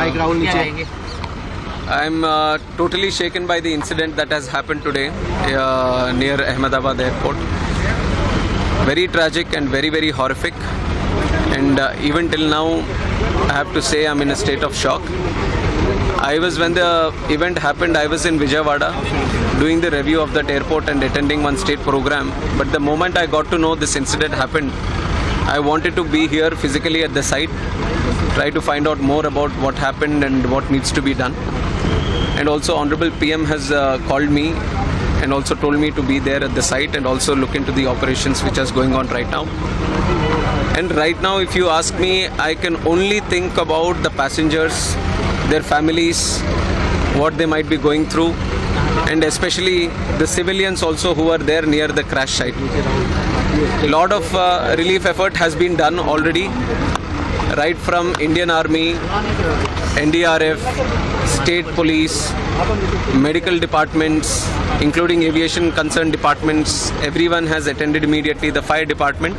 Mic Rahul नीचे. I'm totally shaken by the incident that has happened today near Ahmedabad airport. Very tragic and very, very horrific. And even till now, I have to say I'm in a state of shock. When the event happened, I was in Vijayawada doing the review of that airport and attending one state program. But the moment I got to know this incident happened, I wanted to be here physically at the site, try to find out more about what happened and what needs to be done. And also Honorable PM has called me and also told me to be there at the site and also look into the operations which is going on right now. And right now, if you ask me, I can only think about the passengers, their families, what they might be going through, and especially the civilians also who are there near the crash site. A lot of relief effort has been done already, right from Indian Army, NDRF, state police, medical departments, including aviation concerned departments. Everyone has attended immediately. The fire department,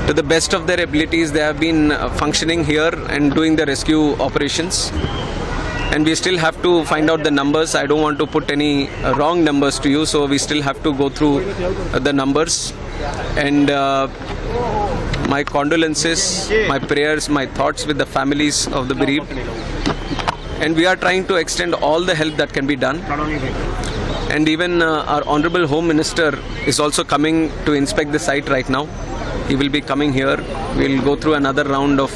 to the best of their abilities, they have been functioning here and doing the rescue operations. And we still have to find out the numbers. I don't want to put any wrong numbers to you, so we still have to go through the numbers. And my condolences, my prayers, my thoughts with the families of the bereaved. And we are trying to extend all the help that can be done. And even our Honorable Home Minister is also coming to inspect the site right now. He will be coming here. We'll go through another round of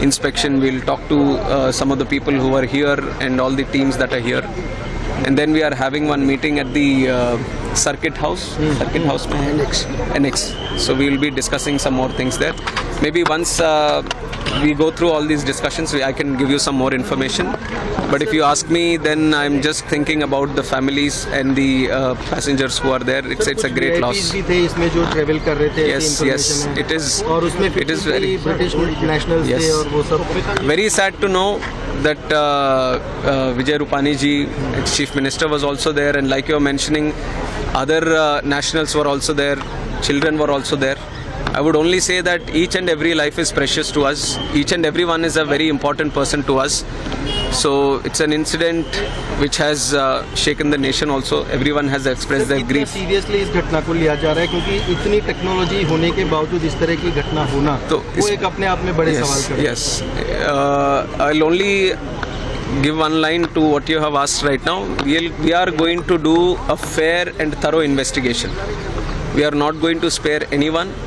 inspection. We'll talk to some of the people who are here and all the teams that are here. And then we are having one meeting at the Circuit House. Circuit House, Annex. So we will be discussing some more things there. Maybe once we go through all these discussions, I can give you some more information. But if you ask me, then I'm just thinking about the families and the passengers who are there. It's a great loss. Yes, it is. It is very British nationals yes. और वो सब. Very sad to know that Vijay Rupani ji, Chief Minister, was also there, and like you were mentioning, other nationals were also there, children were also there. I would only say that each and every life is precious to us. Each and every one is a very important person to us. So it's an incident which has shaken the nation also. Everyone has expressed their grief. Seriously इस घटना को लिया जा रहा है क्योंकि इतनी technology होने के बावजूद इस तरह की घटना होना तो वो एक अपने आप में बड़े सवाल का है. Yes. I'll only give one line to what you have asked right now. We are going to do a fair and thorough investigation. We are not going to spare anyone.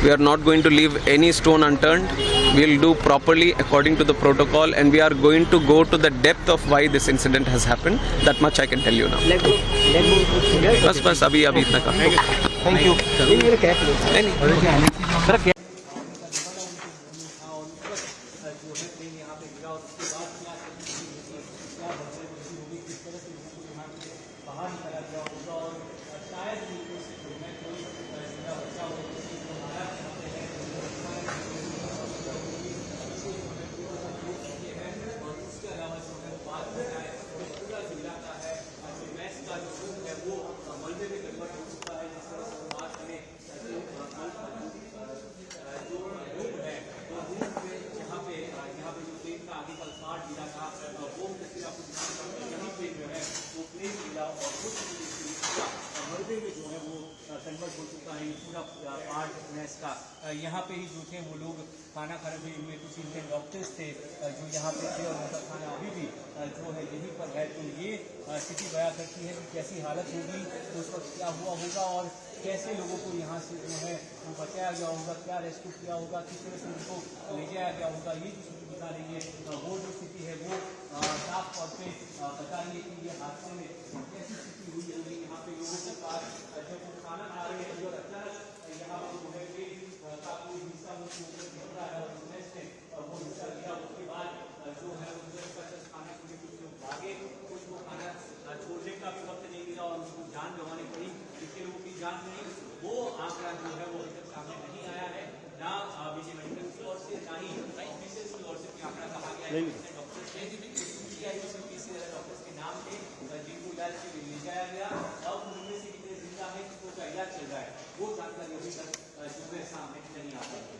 We are not going to leave any stone unturned. We will do properly according to the protocol, and we are going to go to the depth of why this incident has happened. That much I can tell you now. बस अभी इतना काफी. Thank you. Convert हो चुका है पूरा part match का. यहाँ पे ही जो थे वो लोग खाना खा रहे थे. इनमें कुछ इनके डॉक्टर्स थे जो यहाँ पे थे और उनका खाना अभी भी जो है यहीं पर है. तो ये स्थिति बयां करती है कि कैसी हालत होगी, उस वक्त क्या हुआ होगा और कैसे लोगों को यहाँ से जो है वो बचाया गया होगा, क्या रेस्क्यू किया होगा, किस तरह से उनको ले जाया गया होगा. ये जो स्थिति बता रही है वो जो स्थिति है वो साफ तौर पर बता रही है कि ये हादसे में कैसी स्थिति हुई होगी. यहाँ पे लोगों के पास जब वो खाना खा रहे हैं और अचानक यहाँ पर जो है का कोई हिस्सा उनके ऊपर गिर रहा है और उसने वो हिस्सा लिया. उसके बाद जो है उसका खाने के लिए कुछ लोग भागे, कुछ को खाना छोड़ने का भी वक्त नहीं मिला और उनको जान गंवानी पड़ी. कितने लोगों की जान गई वो आंकड़ा जो है वो अभी तक सामने नहीं आया है. ना विजय मेडिकल की ओर से, ना ही ऑफिसर्स की ओर से आंकड़ा कहा गया है. डॉक्टर्स के नाम थे जिनको इलाज के लिए ले जाया गया. अब उनमें से कितने जिंदा है, किसको का इलाज चल रहा है, वो जानकारी अभी तक जो है सामने नहीं आ पाई है.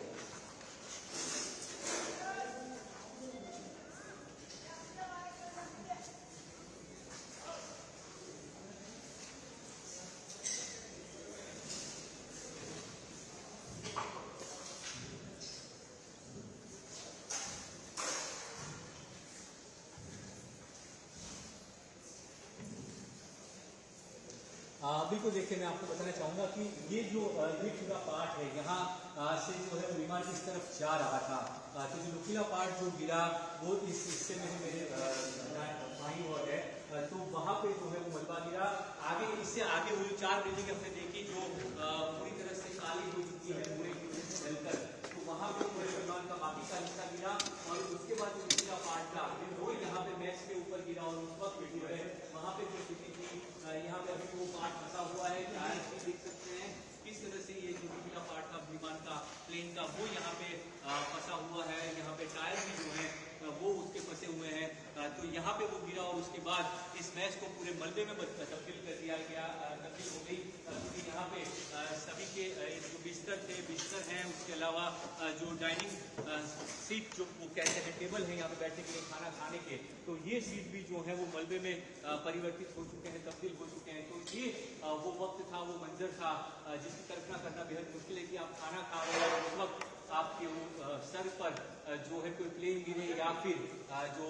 बिल्कुल देखिए, मैं आपको बताना चाहूँगा कि ये पूरा पार्ट है, यहाँ से जो है विमान इस तरफ जा रहा था, तो जो नुकीला पार्ट जो गिरा वो इस हिस्से में मेरे भाई और है, तो वहाँ पे जो है वो मलबा गिरा। आगे इससे आगे वो जो 4 बिल्डिंग हमने देखी जो पूरी तरह से काली हो चुकी है पूरे जलकर, तो वहाँ पे पूरे विमान का बाकी का हिस्सा गिरा और उसके बाद जो नुकीला पार्ट था वो यहाँ पे मैच के ऊपर गिरा और उस वक्त जो है वहाँ पे जो स्थिति थी, यहाँ पे अभी वो पार्ट फंसा हुआ है, टायर भी देख सकते हैं किस तरह से ये जो नुकीला पार्ट था विमान का प्लेन का वो यहाँ पे फंसा हुआ है, यहाँ पे टायर भी जो है वो उसके फंसे हुए हैं, तो यहाँ पे वो गिरा और उसके बाद इस मैच को पूरे मलबे में तब्दील कर दिया गया, तब्दील हो गई, क्योंकि यहाँ पे सभी के जो बिस्तर हैं, उसके अलावा जो डाइनिंग सीट जो वो कहते हैं टेबल है यहाँ पे बैठने के लिए खाना खाने के, तो ये सीट भी जो है वो मलबे में परिवर्तित हो चुके हैं, तब्दील हो चुके हैं। तो ये वो वक्त था, वो मंजर था जिसकी कल्पना करना बेहद मुश्किल है कि आप खाना खा रहे हो उस वक्त आपके वो सर पर जो है कोई प्लेन गिरे या फिर जो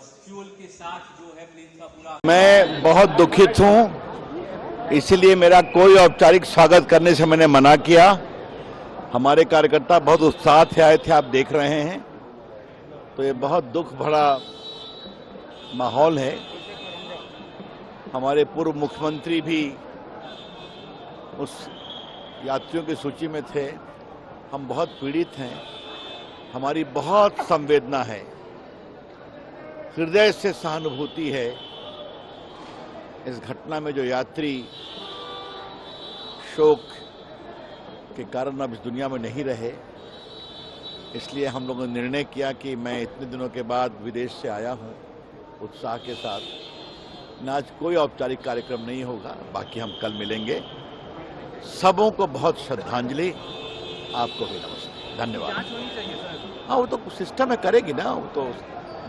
फ्यूल के साथ जो है प्लेन का पूरा। मैं बहुत दुखित हूं, इसलिए मेरा कोई औपचारिक स्वागत करने से मैंने मना किया। हमारे कार्यकर्ता बहुत उत्साह से आए थे, आप देख रहे हैं, तो ये बहुत दुख भरा माहौल है। हमारे पूर्व मुख्यमंत्री भी उस यात्रियों की सूची में थे। हम बहुत पीड़ित हैं, हमारी बहुत संवेदना है, हृदय से सहानुभूति है। इस घटना में जो यात्री शोक के कारण अब इस दुनिया में नहीं रहे, इसलिए हम लोगों ने निर्णय किया कि मैं इतने दिनों के बाद विदेश से आया हूं उत्साह के साथ। न आज कोई औपचारिक कार्यक्रम नहीं होगा, बाकी हम कल मिलेंगे। सबों को बहुत श्रद्धांजलि, आपको भी नमस्ते, धन्यवाद। हाँ, वो तो सिस्टम में करेगी ना, वो तो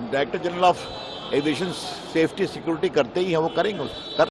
director general of aviation safety security करते ही हैं, वो करेंगे।